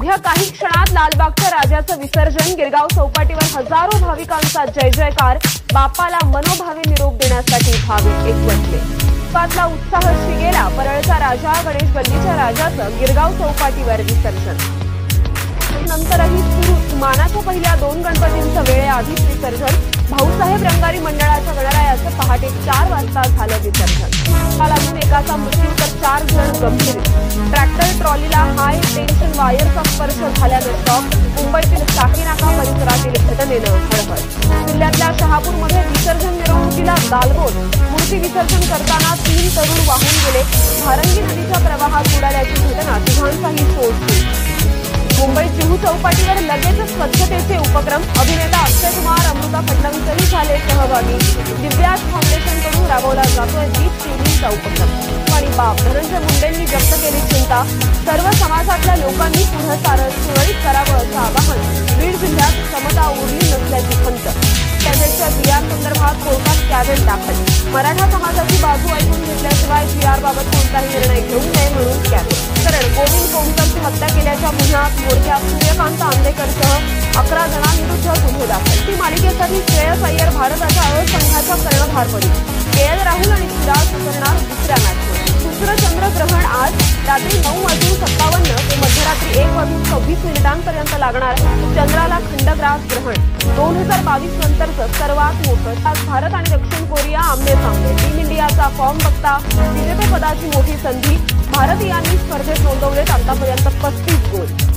अवघ्या काही क्षणात लालबागच्या राजाचं विसर्जन, गिरगाव चौपाटीवर हजारो भाविकांचा जय जयकार, बाप्पाला मनोभावे निरोप देण्यासाठी भाविक एकवटले. पातला उत्साह शिगेला. परळचा राजा, गणेश गल्लीच्या राजाचं गिरगाव चौपाटीवर विसर्जन. नंतरही सुरूच. मानाच्या पहिल्या 2 गणपतींचं वेळेआधीच विसर्जन. भाऊसाहेब रंगारी मंडळाच्या गणरायाचं पहाटे 4 वाजता झालं विसर्जन. लागून एकाचा मृत्यू तर 4 जण गंभीर. ट्रॅक्टर ट्रॉलीला हाय टेन्शन वायरचा स्पर्श झाल्यानं शॉक. मुंबईतील साकीनाका परिसरातील घटनेनं हळहळ. जिल्ह्यातल्या शहापूरमध्ये विसर्जन मिरवणुकीला गालबोट. मूर्ती विसर्जन करताना 3 तरुण वाहून गेले. भारंगी नदीच्या प्रवाहात उडाल्याची घटना. तिघांचाही शोध. मुंबईत जुहू चौपाटीवर लगेचच स्वच्छतेचे उपक्रम. अभिनेता अक्षय कुमार, अमृता फडणवीसही झाले सहभागी. दिव्यास फाउंडेशनकडून राबवला जातोय दीप क्लिनिंगचा उपक्रम. आणि बाप धनंजय मुंडेंनी व्यक्त केली चिंता. सर्व समाजातल्या लोकांनी पुढाकार सुरळीत करावं असं आवाहन. बीड जिल्ह्यात क्षमता उरली नसल्याची खंत. कॅबेटच्या जीआर संदर्भात कोर्टात कॅबेट दाखल. मराठा समाजाची बाजू ऐकून घेतल्याशिवाय जीआरबाबत कोणताही निर्णय घेऊ नये म्हणून कॅबेट. कारण गोविंद कोमकरची हत्या केल्याच्या गुन्ह्यात मोर्चा सूर्यकांत आंदेकरसह 11 जणांविरुद्ध गुन्हे दाखल. ती मालिकेसाठी श्रेयस अय्यर भारताच्या अ संघाच्या कर्णधारपदी. केएल राहुल आणि सिराज करणार दुसऱ्या मॅचवर. दुसरं चंद्रग्रहण आज रात्री 9:57 ते मध्यरात्री 1:26 लागणार. चंद्राला खंडग्रास ग्रहण. 2022 नंतरचं सर्वात मोठं. आज भारत आणि दक्षिण कोरिया आमने सामने. टीम इंडियाचा फॉर्म बघता विजेतेपदाची मोठी संधी. भारतीयांनी स्पर्धेत नोंदवलेत आतापर्यंत 35 गोल.